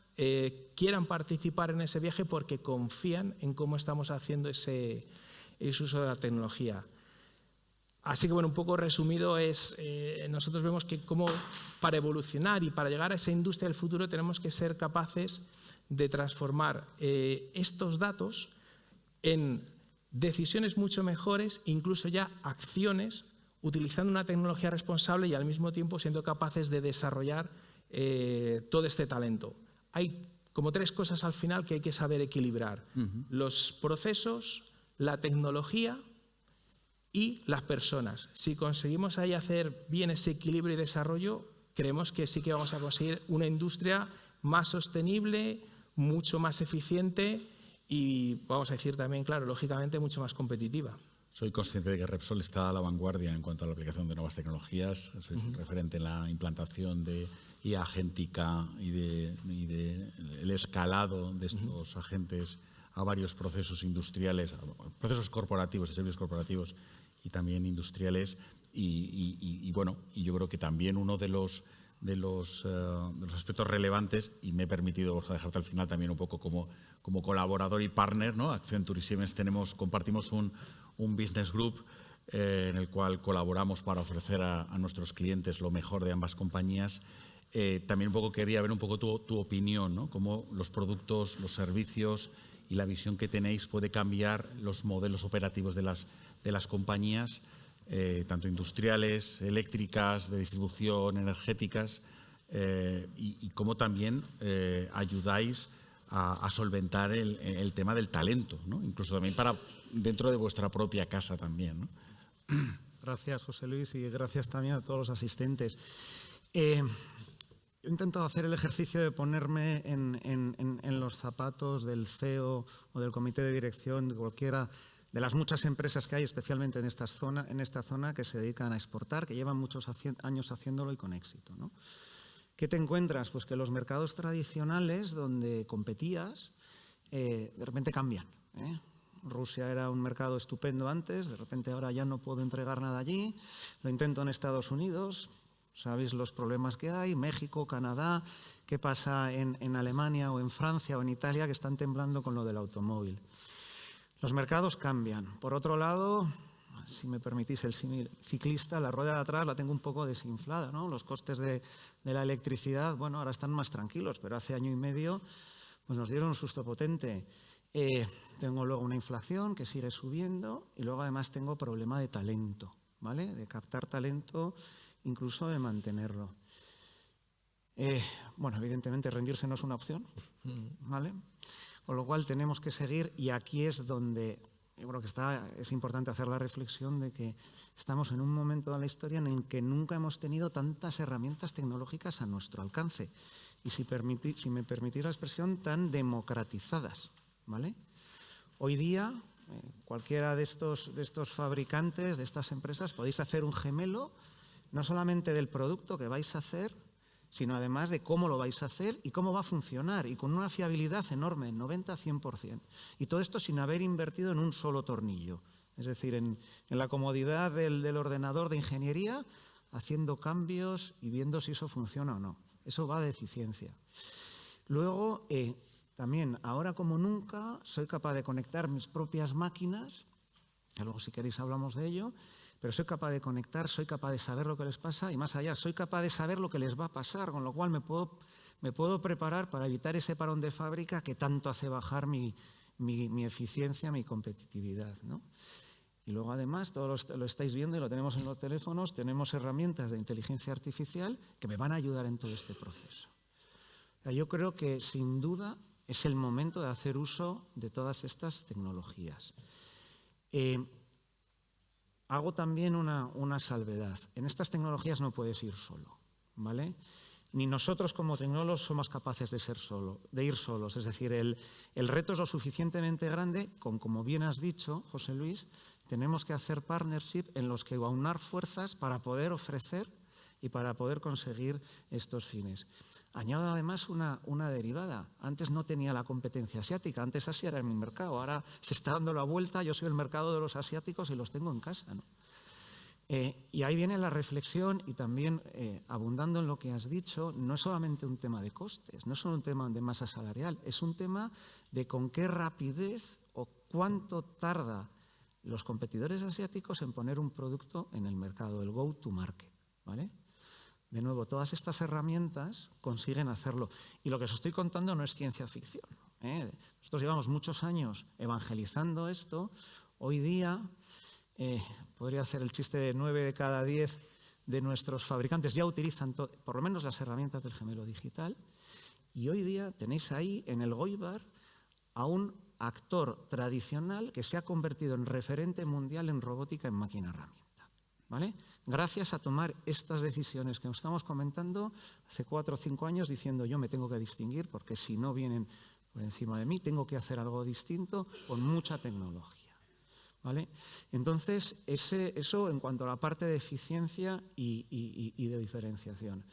quieran participar en ese viaje porque confían en cómo estamos haciendo ese uso de la tecnología. Así que, bueno, un poco resumido es, nosotros vemos que como para evolucionar y para llegar a esa industria del futuro tenemos que ser capaces de transformar estos datos en decisiones mucho mejores, incluso ya acciones, utilizando una tecnología responsable y al mismo tiempo siendo capaces de desarrollar todo este talento. Hay como 3 cosas al final que hay que saber equilibrar. Los procesos, la tecnología y las personas. Si conseguimos ahí hacer bien ese equilibrio y desarrollo, creemos que sí que vamos a conseguir una industria más sostenible, mucho más eficiente y, vamos a decir también, claro, lógicamente mucho más competitiva. Soy consciente de que Repsol está a la vanguardia en cuanto a la aplicación de nuevas tecnologías. Soy referente en la implantación de IA agéntica y el escalado de estos agentes a varios procesos industriales, procesos corporativos, de servicios corporativos y también industriales. Y bueno, y yo creo que también uno de los aspectos relevantes, y me he permitido, Borja, dejarte al final también un poco como colaborador y partner, ¿no? Accenture y Siemens compartimos un business group en el cual colaboramos para ofrecer a nuestros clientes lo mejor de ambas compañías. También un poco quería ver un poco tu opinión, ¿no? Cómo los productos, los servicios y la visión que tenéis puede cambiar los modelos operativos de las compañías, tanto industriales, eléctricas, de distribución, energéticas, y cómo también ayudáis a solventar el tema del talento, ¿no? Incluso también para dentro de vuestra propia casa también, ¿no? Gracias, José Luis, y gracias también a todos los asistentes. Yo he intentado hacer el ejercicio de ponerme en los zapatos del CEO o del comité de dirección de cualquiera de las muchas empresas que hay, especialmente en esta zona que se dedican a exportar, que llevan muchos años haciéndolo y con éxito, ¿no? ¿Qué te encuentras? Pues que los mercados tradicionales donde competías de repente cambian, ¿eh? Rusia era un mercado estupendo antes, de repente ahora ya no puedo entregar nada allí, lo intento en Estados Unidos, sabéis los problemas que hay, México, Canadá, qué pasa en Alemania o en Francia o en Italia que están temblando con lo del automóvil. Los mercados cambian. Por otro lado, si me permitís el símil ciclista, la rueda de atrás la tengo un poco desinflada, ¿no? Los costes de la electricidad, bueno, ahora están más tranquilos, pero hace año y medio pues nos dieron un susto potente. Tengo luego una inflación que sigue subiendo y luego además tengo problema de talento, ¿vale? De captar talento, incluso de mantenerlo. Bueno, evidentemente rendirse no es una opción, ¿vale? Con lo cual tenemos que seguir y aquí es donde yo creo que es importante hacer la reflexión de que estamos en un momento de la historia en el que nunca hemos tenido tantas herramientas tecnológicas a nuestro alcance y si me permitís la expresión, tan democratizadas, ¿vale? Hoy día cualquiera de estos fabricantes, de estas empresas, podéis hacer un gemelo no solamente del producto que vais a hacer, sino además de cómo lo vais a hacer y cómo va a funcionar, y con una fiabilidad enorme, 90-100%. Y todo esto sin haber invertido en un solo tornillo. Es decir, en la comodidad del ordenador de ingeniería, haciendo cambios y viendo si eso funciona o no. Eso va de eficiencia. Luego, también, ahora como nunca, soy capaz de conectar mis propias máquinas, que luego si queréis hablamos de ello, pero soy capaz de conectar, soy capaz de saber lo que les pasa y más allá, soy capaz de saber lo que les va a pasar, con lo cual me puedo preparar para evitar ese parón de fábrica que tanto hace bajar mi eficiencia, mi competitividad, ¿no? Y luego además, todos lo estáis viendo y lo tenemos en los teléfonos, tenemos herramientas de inteligencia artificial que me van a ayudar en todo este proceso. O sea, yo creo que sin duda es el momento de hacer uso de todas estas tecnologías. Hago también una salvedad. En estas tecnologías no puedes ir solo, ¿vale? Ni nosotros como tecnólogos somos capaces de ir solos. Es decir, el reto es lo suficientemente grande, como bien has dicho, José Luis, tenemos que hacer partnership en los que aunar fuerzas para poder ofrecer y para poder conseguir estos fines. Añado además una derivada. Antes no tenía la competencia asiática, antes Asia era mi mercado, ahora se está dando la vuelta, yo soy el mercado de los asiáticos y los tengo en casa, ¿no? Y ahí viene la reflexión y también, abundando en lo que has dicho, no es solamente un tema de costes, no es solo un tema de masa salarial, es un tema de con qué rapidez o cuánto tarda los competidores asiáticos en poner un producto en el mercado, el go to market, ¿vale? De nuevo, todas estas herramientas consiguen hacerlo. Y lo que os estoy contando no es ciencia ficción, ¿eh? Nosotros llevamos muchos años evangelizando esto. Hoy día, podría hacer el chiste de 9 de cada 10 de nuestros fabricantes ya utilizan por lo menos las herramientas del gemelo digital. Y hoy día tenéis ahí en el Goibar a un actor tradicional que se ha convertido en referente mundial en robótica en máquina herramienta, ¿vale? Gracias a tomar estas decisiones que nos estamos comentando hace 4 o 5 años diciendo yo me tengo que distinguir porque si no vienen por encima de mí tengo que hacer algo distinto con mucha tecnología, ¿vale? Entonces, eso en cuanto a la parte de eficiencia y de diferenciación.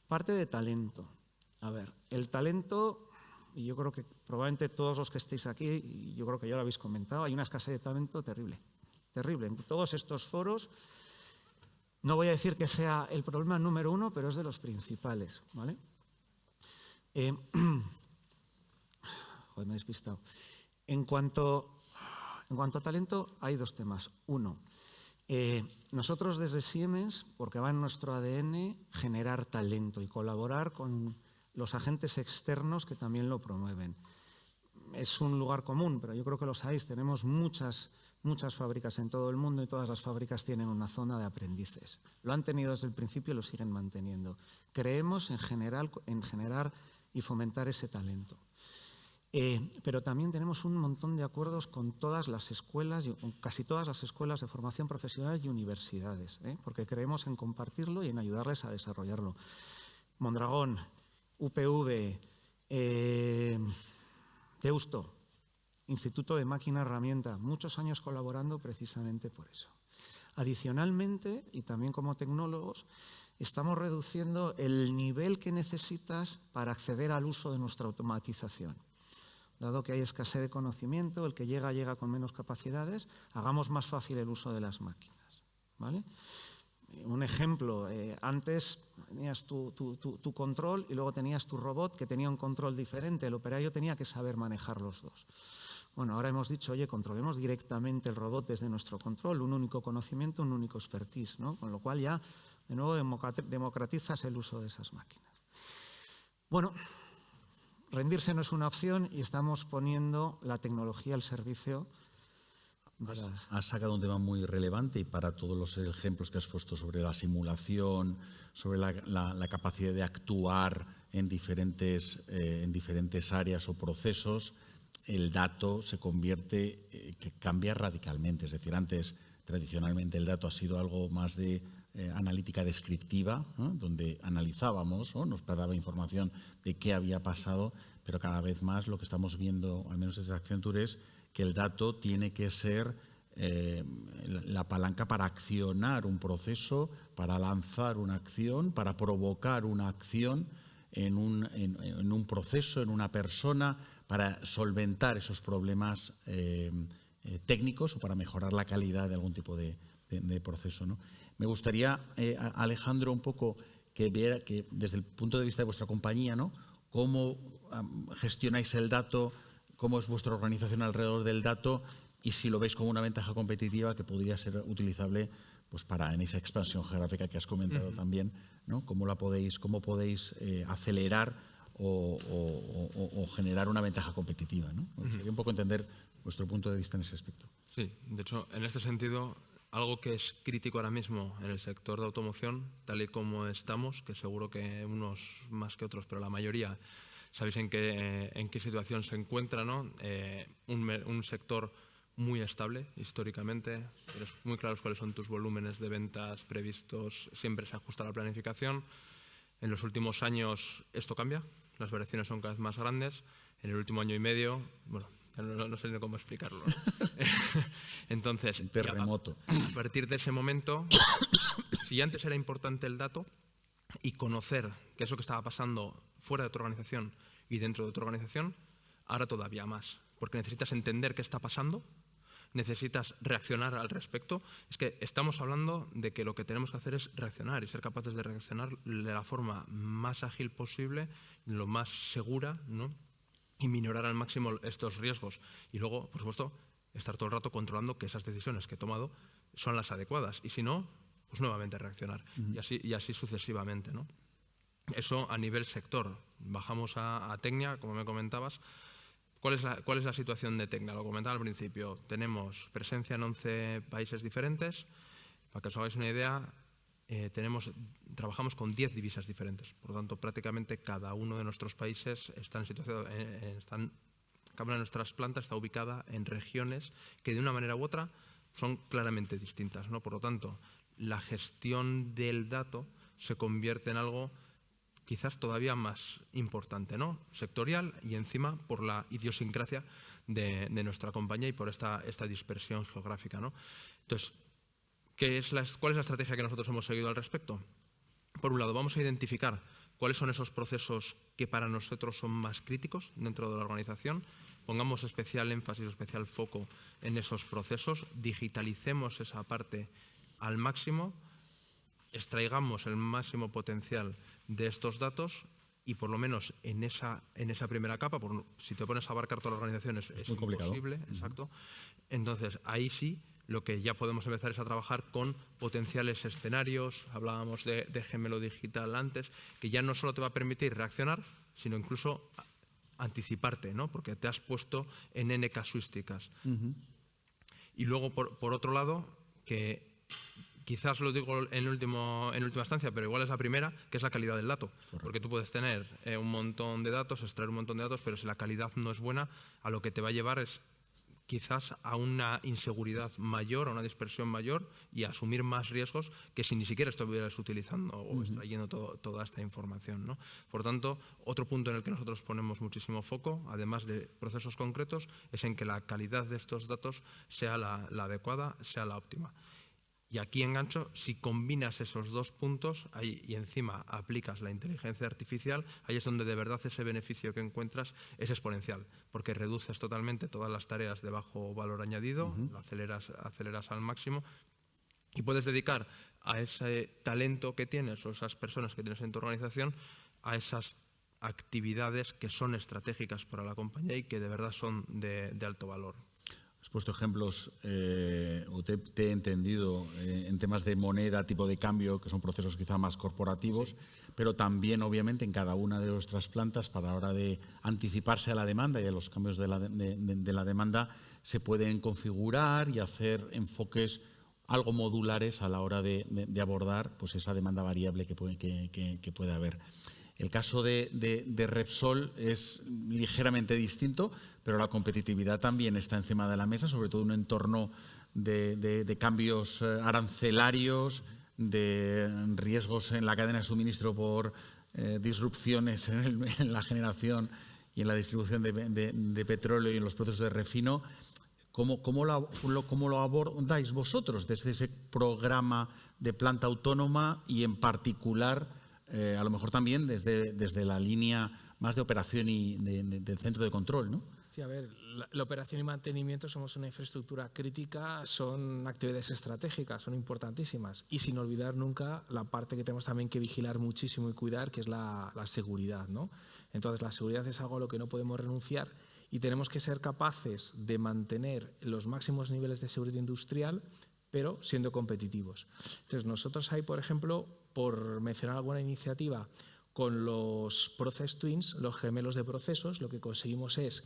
Parte de talento. A ver, el talento, y yo creo que probablemente todos los que estéis aquí, y yo creo que ya lo habéis comentado, hay una escasez de talento terrible, terrible. En todos estos foros, no voy a decir que sea el problema número 1, pero es de los principales, ¿vale? Joder, me he despistado. En cuanto a talento, hay 2 temas. Uno, nosotros desde Siemens, porque va en nuestro ADN, generar talento y colaborar con los agentes externos que también lo promueven. Es un lugar común, pero yo creo que lo sabéis, tenemos muchas fábricas en todo el mundo y todas las fábricas tienen una zona de aprendices. Lo han tenido desde el principio y lo siguen manteniendo. Creemos en generar y fomentar ese talento. Pero también tenemos un montón de acuerdos con todas las escuelas, con casi todas las escuelas de formación profesional y universidades, porque creemos en compartirlo y en ayudarles a desarrollarlo. Mondragón, UPV, Deusto, Instituto de Máquina Herramienta, muchos años colaborando precisamente por eso. Adicionalmente, y también como tecnólogos, estamos reduciendo el nivel que necesitas para acceder al uso de nuestra automatización. Dado que hay escasez de conocimiento, el que llega con menos capacidades, hagamos más fácil el uso de las máquinas, ¿vale? Un ejemplo, antes tenías tu control y luego tenías tu robot que tenía un control diferente. El operario tenía que saber manejar los dos. Bueno, ahora hemos dicho, oye, controlemos directamente el robot desde nuestro control, un único conocimiento, un único expertise, ¿no? Con lo cual ya, de nuevo, democratizas el uso de esas máquinas. Bueno, rendirse no es una opción y estamos poniendo la tecnología al servicio. Has sacado un tema muy relevante y para todos los ejemplos que has puesto sobre la simulación, sobre la capacidad de actuar en diferentes áreas o procesos, el dato se convierte, que cambia radicalmente. Es decir, antes tradicionalmente el dato ha sido algo más de analítica descriptiva, ¿no? Donde analizábamos, ¿no? Nos daba información de qué había pasado, pero cada vez más lo que estamos viendo, al menos desde Accenture, es que el dato tiene que ser la palanca para accionar un proceso, para lanzar una acción, para provocar una acción en un proceso, en una persona, para solventar esos problemas técnicos o para mejorar la calidad de algún tipo de proceso, ¿no? Me gustaría, Alejandro, un poco que viera que desde el punto de vista de vuestra compañía, ¿no? Cómo gestionáis el dato, cómo es vuestra organización alrededor del dato y si lo veis como una ventaja competitiva que podría ser utilizable pues en esa expansión geográfica que has comentado también, ¿no? Cómo podéis acelerar o generar una ventaja competitiva, ¿no? Me gustaría un poco entender vuestro punto de vista en ese aspecto. Sí, de hecho, en este sentido, algo que es crítico ahora mismo en el sector de automoción, tal y como estamos, que seguro que unos más que otros, pero la mayoría sabéis en qué situación se encuentra, ¿no? Un sector muy estable históricamente, eres muy claros cuáles son tus volúmenes de ventas previstos, siempre se ajusta la planificación. En los últimos años esto cambia, las variaciones son cada vez más grandes. En el último año y medio, bueno, no sé ni cómo explicarlo, ¿no? Entonces, terremoto. A partir de ese momento, si antes era importante el dato y conocer qué es lo que estaba pasando fuera de tu organización y dentro de tu organización, ahora todavía más, porque necesitas entender qué está pasando, necesitas reaccionar al respecto. Es que estamos hablando de que lo que tenemos que hacer es reaccionar y ser capaces de reaccionar de la forma más ágil posible, lo más segura, ¿no? Y minorar al máximo estos riesgos. Y luego, por supuesto, estar todo el rato controlando que esas decisiones que he tomado son las adecuadas. Y si no, pues nuevamente reaccionar. Y así sucesivamente, ¿no? Eso a nivel sector. Bajamos a Tecnia, como me comentabas. ¿Cuál es la situación de Tecnia? Lo comentaba al principio. Tenemos presencia en 11 países diferentes. Para que os hagáis una idea, trabajamos con 10 divisas diferentes. Por lo tanto, prácticamente cada uno de nuestros países está en situación, cada una de nuestras plantas está ubicada en regiones que de una manera u otra son claramente distintas, ¿no? Por lo tanto, la gestión del dato se convierte en algo quizás todavía más importante, ¿no? Sectorial y encima por la idiosincrasia de nuestra compañía y por esta dispersión geográfica, ¿no? Entonces, ¿cuál es la estrategia que nosotros hemos seguido al respecto? Por un lado, vamos a identificar cuáles son esos procesos que para nosotros son más críticos dentro de la organización. Pongamos especial énfasis, especial foco en esos procesos, digitalicemos esa parte al máximo, extraigamos el máximo potencial de estos datos y por lo menos en esa primera capa, si te pones a abarcar toda la organización es imposible, exacto. Entonces, ahí sí, lo que ya podemos empezar es a trabajar con potenciales escenarios. Hablábamos de gemelo digital antes, que ya no solo te va a permitir reaccionar, sino incluso anticiparte, ¿no? Porque te has puesto en N casuísticas. Y luego, por otro lado, que quizás lo digo en última instancia, pero igual es la primera, que es la calidad del dato. Correcto. Porque tú puedes tener un montón de datos, extraer un montón de datos, pero si la calidad no es buena, a lo que te va a llevar es quizás a una inseguridad mayor, a una dispersión mayor y a asumir más riesgos que si ni siquiera estuvieras utilizando o extrayendo toda esta información, ¿no? Por tanto, otro punto en el que nosotros ponemos muchísimo foco, además de procesos concretos, es en que la calidad de estos datos sea la adecuada, sea la óptima. Y aquí engancho, si combinas esos dos puntos y encima aplicas la inteligencia artificial, ahí es donde de verdad ese beneficio que encuentras es exponencial, porque reduces totalmente todas las tareas de bajo valor añadido, lo aceleras al máximo y puedes dedicar a ese talento que tienes o esas personas que tienes en tu organización a esas actividades que son estratégicas para la compañía y que de verdad son de alto valor. Has puesto ejemplos, o te he entendido, en temas de moneda, tipo de cambio, que son procesos quizá más corporativos, pero también, obviamente, en cada una de nuestras plantas, para la hora de anticiparse a la demanda y a los cambios de la demanda, se pueden configurar y hacer enfoques algo modulares a la hora de abordar pues, esa demanda variable que puede haber. El caso de Repsol es ligeramente distinto, pero la competitividad también está encima de la mesa, sobre todo en un entorno de cambios arancelarios, de riesgos en la cadena de suministro por disrupciones en la generación y en la distribución de petróleo y en los procesos de refino. ¿Cómo lo abordáis vosotros desde ese programa de planta autónoma y en particular a lo mejor también desde la línea más de operación y del centro de control, ¿no? Sí, a ver, la operación y mantenimiento somos una infraestructura crítica, son actividades estratégicas, son importantísimas y sin olvidar nunca la parte que tenemos también que vigilar muchísimo y cuidar, que es la seguridad, ¿no? Entonces, la seguridad es algo a lo que no podemos renunciar y tenemos que ser capaces de mantener los máximos niveles de seguridad industrial, pero siendo competitivos. Entonces, nosotros hay, por ejemplo, por mencionar alguna iniciativa, con los Process Twins, los gemelos de procesos, lo que conseguimos es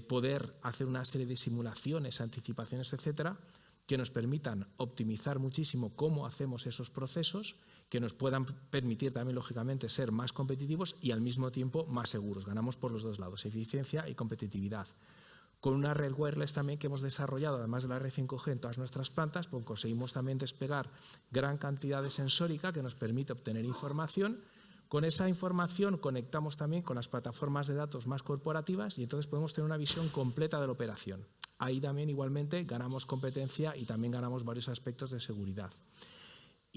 poder hacer una serie de simulaciones, anticipaciones, etcétera, que nos permitan optimizar muchísimo cómo hacemos esos procesos, que nos puedan permitir también, lógicamente, ser más competitivos y al mismo tiempo más seguros. Ganamos por los dos lados, eficiencia y competitividad. Con una red wireless también que hemos desarrollado, además de la red 5G en todas nuestras plantas, pues conseguimos también despegar gran cantidad de sensórica que nos permite obtener información. Con esa información conectamos también con las plataformas de datos más corporativas y entonces podemos tener una visión completa de la operación. Ahí también igualmente ganamos competencia y también ganamos varios aspectos de seguridad.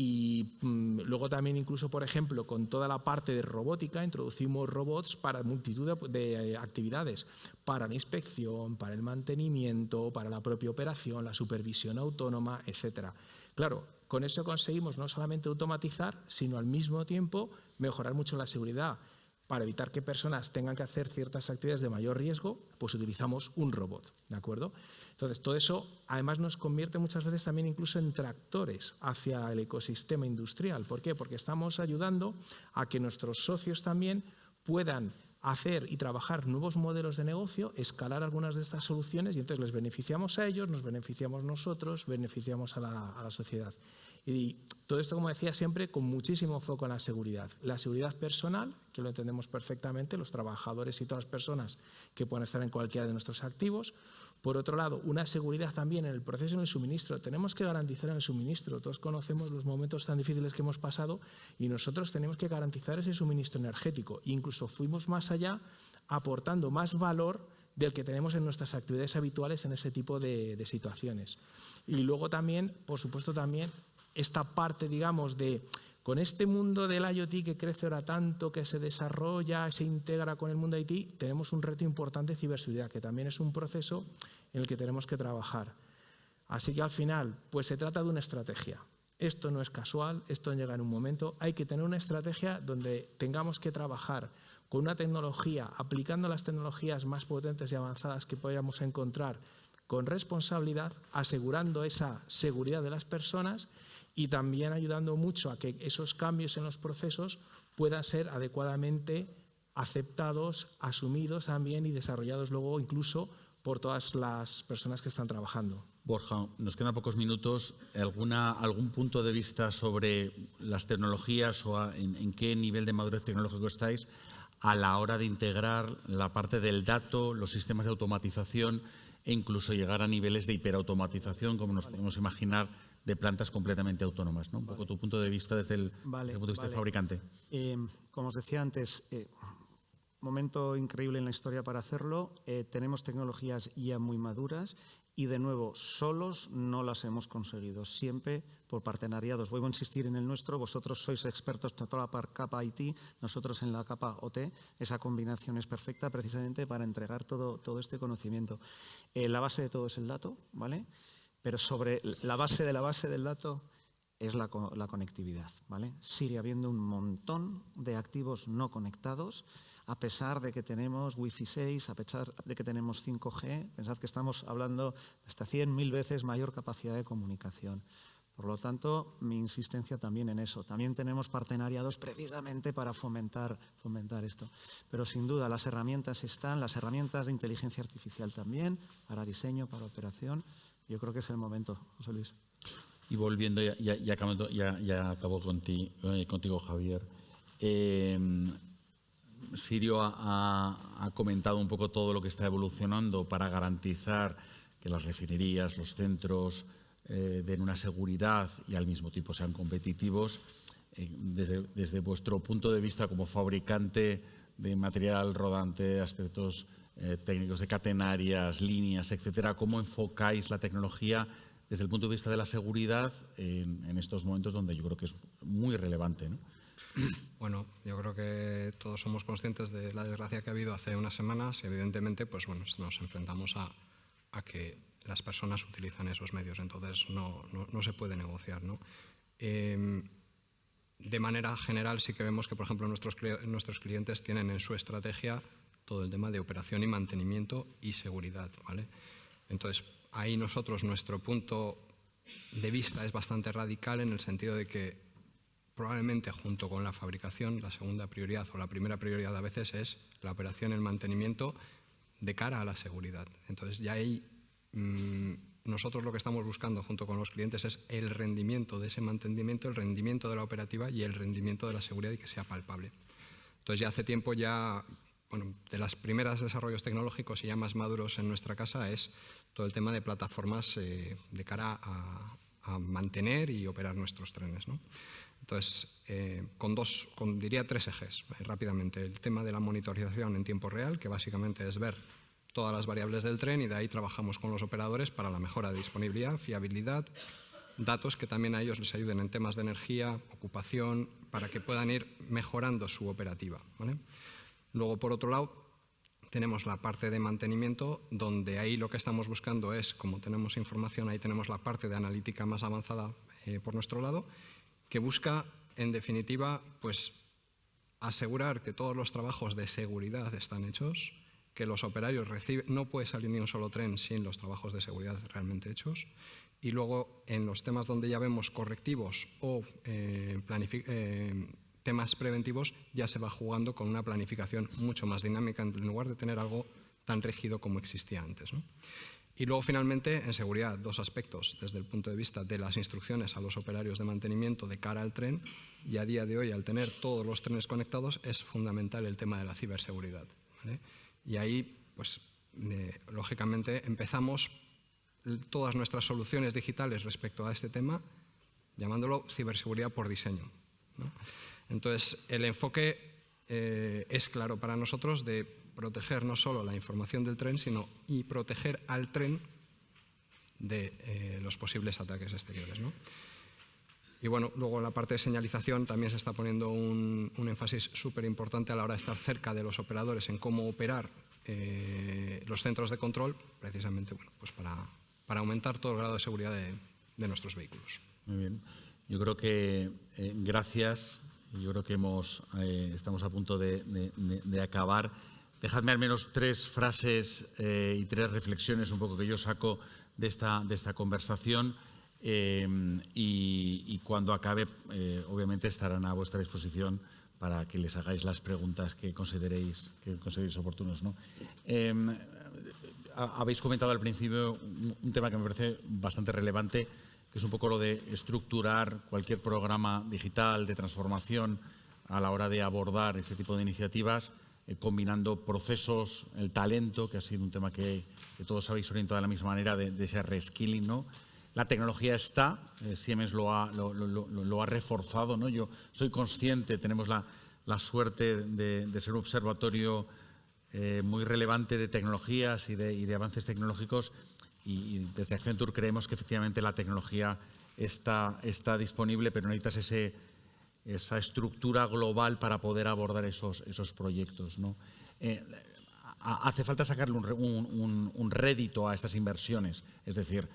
Y luego también incluso, por ejemplo, con toda la parte de robótica, introducimos robots para multitud de actividades, para la inspección, para el mantenimiento, para la propia operación, la supervisión autónoma, etc. Claro, con eso conseguimos no solamente automatizar, sino al mismo tiempo mejorar mucho la seguridad. Para evitar que personas tengan que hacer ciertas actividades de mayor riesgo, pues utilizamos un robot, ¿de acuerdo? Entonces, todo eso además nos convierte muchas veces también incluso en tractores hacia el ecosistema industrial. ¿Por qué? Porque estamos ayudando a que nuestros socios también puedan hacer y trabajar nuevos modelos de negocio, escalar algunas de estas soluciones y entonces les beneficiamos a ellos, nos beneficiamos nosotros, beneficiamos a la sociedad. Y todo esto, como decía, siempre con muchísimo foco en la seguridad. La seguridad personal, que lo entendemos perfectamente, los trabajadores y todas las personas que puedan estar en cualquiera de nuestros activos. Por otro lado, una seguridad también en el proceso en el suministro. Tenemos que garantizar el suministro. Todos conocemos los momentos tan difíciles que hemos pasado y nosotros tenemos que garantizar ese suministro energético. Incluso fuimos más allá, aportando más valor del que tenemos en nuestras actividades habituales en ese tipo de situaciones. Y luego también, por supuesto, también esta parte, digamos, de con este mundo del IoT que crece ahora tanto, que se desarrolla, se integra con el mundo IT, tenemos un reto importante de ciberseguridad, que también es un proceso en el que tenemos que trabajar. Así que al final, pues se trata de una estrategia. Esto no es casual, esto llega en un momento. Hay que tener una estrategia donde tengamos que trabajar con una tecnología, aplicando las tecnologías más potentes y avanzadas que podamos encontrar con responsabilidad, asegurando esa seguridad de las personas y también ayudando mucho a que esos cambios en los procesos puedan ser adecuadamente aceptados, asumidos también y desarrollados luego incluso por todas las personas que están trabajando. Borja, nos quedan pocos minutos. ¿Algún punto de vista sobre las tecnologías o en qué nivel de madurez tecnológico estáis a la hora de integrar la parte del dato, los sistemas de automatización e incluso llegar a niveles de hiperautomatización, como nos podemos imaginar, de plantas completamente autónomas, ¿no? Un poco tu punto de vista desde el punto de vista del fabricante. Como os decía antes, momento increíble en la historia para hacerlo. Tenemos tecnologías ya muy maduras y, de nuevo, solos no las hemos conseguido. Siempre por partenariados. Vuelvo a insistir en el nuestro. Vosotros sois expertos en toda la capa IT, nosotros en la capa OT. Esa combinación es perfecta precisamente para entregar todo este conocimiento. La base de todo es el dato, ¿vale? Pero sobre la base del dato es la conectividad, ¿vale? Sigue habiendo un montón de activos no conectados, a pesar de que tenemos Wi-Fi 6, a pesar de que tenemos 5G. Pensad que estamos hablando de hasta 100.000 veces mayor capacidad de comunicación. Por lo tanto, mi insistencia también en eso. También tenemos partenariados precisamente para fomentar esto. Pero sin duda las herramientas están, las herramientas de inteligencia artificial también, para diseño, para operación. Yo creo que es el momento, José Luis. Y volviendo, ya acabo contigo, Javier. Sirio ha comentado un poco todo lo que está evolucionando para garantizar que las refinerías, los centros den una seguridad y al mismo tiempo sean competitivos. Desde vuestro punto de vista como fabricante de material rodante, aspectos técnicos de catenarias, líneas, etcétera, ¿cómo enfocáis la tecnología desde el punto de vista de la seguridad en estos momentos donde yo creo que es muy relevante, ¿no? Bueno, yo creo que todos somos conscientes de la desgracia que ha habido hace unas semanas y evidentemente pues bueno, nos enfrentamos a que las personas utilizan esos medios, entonces no se puede negociar, ¿no? De manera general sí que vemos que, por ejemplo, nuestros clientes tienen en su estrategia todo el tema de operación y mantenimiento y seguridad, ¿vale? Entonces, ahí nuestro punto de vista es bastante radical en el sentido de que probablemente junto con la fabricación, la segunda prioridad o la primera prioridad a veces es la operación y el mantenimiento de cara a la seguridad. Entonces, ya ahí nosotros lo que estamos buscando junto con los clientes es el rendimiento de ese mantenimiento, el rendimiento de la operativa y el rendimiento de la seguridad y que sea palpable. Entonces, ya hace tiempo ya de los primeros desarrollos tecnológicos y ya más maduros en nuestra casa es todo el tema de plataformas de cara a mantener y operar nuestros trenes, ¿no? Entonces, diría 3 ejes, rápidamente. El tema de la monitorización en tiempo real, que básicamente es ver todas las variables del tren, y de ahí trabajamos con los operadores para la mejora de disponibilidad, fiabilidad, datos que también a ellos les ayuden en temas de energía, ocupación, para que puedan ir mejorando su operativa, ¿vale? Luego, por otro lado, tenemos la parte de mantenimiento, donde ahí lo que estamos buscando es, como tenemos información, ahí tenemos la parte de analítica más avanzada por nuestro lado, que busca, en definitiva, pues asegurar que todos los trabajos de seguridad están hechos, que los operarios no puede salir ni un solo tren sin los trabajos de seguridad realmente hechos, y luego en los temas donde ya vemos correctivos o temas preventivos, ya se va jugando con una planificación mucho más dinámica en lugar de tener algo tan rígido como existía antes, ¿no? Y luego, finalmente, en seguridad, 2 aspectos desde el punto de vista de las instrucciones a los operarios de mantenimiento de cara al tren, y a día de hoy, al tener todos los trenes conectados, es fundamental el tema de la ciberseguridad, ¿vale? Y ahí, pues, lógicamente, empezamos todas nuestras soluciones digitales respecto a este tema, llamándolo ciberseguridad por diseño, ¿no? Entonces, el enfoque es claro para nosotros de proteger no solo la información del tren, sino y proteger al tren de los posibles ataques exteriores, ¿no? Y bueno, luego en la parte de señalización también se está poniendo un énfasis súper importante a la hora de estar cerca de los operadores en cómo operar los centros de control, precisamente pues para aumentar todo el grado de seguridad de nuestros vehículos. Muy bien. Yo creo que gracias. Yo creo que estamos a punto de acabar. Dejadme al menos 3 frases y 3 reflexiones un poco que yo saco de esta conversación y cuando acabe, obviamente estarán a vuestra disposición para que les hagáis las preguntas que consideréis oportunos, ¿no? Habéis comentado al principio un tema que me parece bastante relevante, que es un poco lo de estructurar cualquier programa digital de transformación a la hora de abordar este tipo de iniciativas, combinando procesos, el talento, que ha sido un tema que todos habéis orientado de la misma manera, de ese reskilling, ¿no? La tecnología está, Siemens lo ha reforzado, ¿no? Yo soy consciente, tenemos la suerte de ser un observatorio muy relevante de tecnologías y de avances tecnológicos, y desde Accenture creemos que efectivamente la tecnología está disponible, pero necesitas esa estructura global para poder abordar esos proyectos, ¿no? Hace falta sacarle un rédito a estas inversiones, es decir,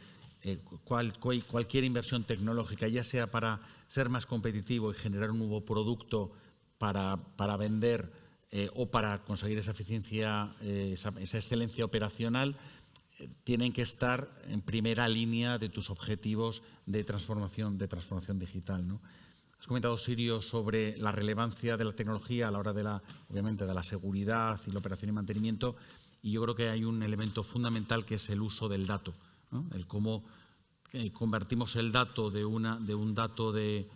cualquier inversión tecnológica, ya sea para ser más competitivo y generar un nuevo producto para vender o para conseguir esa eficiencia, esa excelencia operacional, tienen que estar en primera línea de tus objetivos de transformación digital, ¿no? Has comentado, Sirio, sobre la relevancia de la tecnología a la hora obviamente, de la seguridad y la operación y mantenimiento, y yo creo que hay un elemento fundamental que es el uso del dato, ¿no? El cómo convertimos el dato de un dato de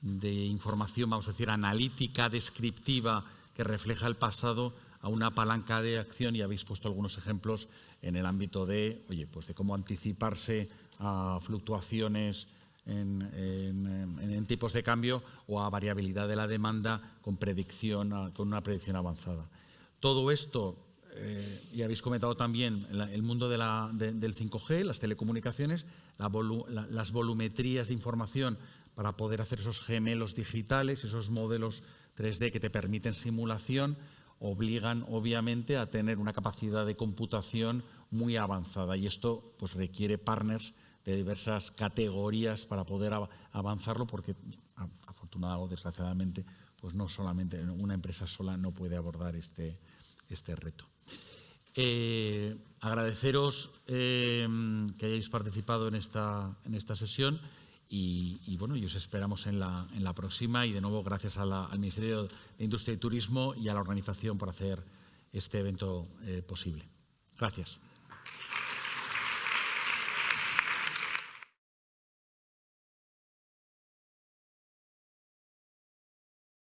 información, vamos a decir, analítica, descriptiva, que refleja el pasado, a una palanca de acción, y habéis puesto algunos ejemplos en el ámbito de cómo anticiparse a fluctuaciones en tipos de cambio o a variabilidad de la demanda con una predicción avanzada. Todo esto, y habéis comentado también el mundo del 5G, las telecomunicaciones, las volumetrías de información para poder hacer esos gemelos digitales, esos modelos 3D que te permiten simulación, obligan obviamente a tener una capacidad de computación muy avanzada, y esto pues requiere partners de diversas categorías para poder avanzarlo, porque afortunadamente o desgraciadamente pues no solamente una empresa sola no puede abordar este reto. Agradeceros que hayáis participado en esta sesión y os esperamos en la próxima, y de nuevo gracias al Ministerio de Industria y Turismo y a la organización por hacer este evento posible. Gracias.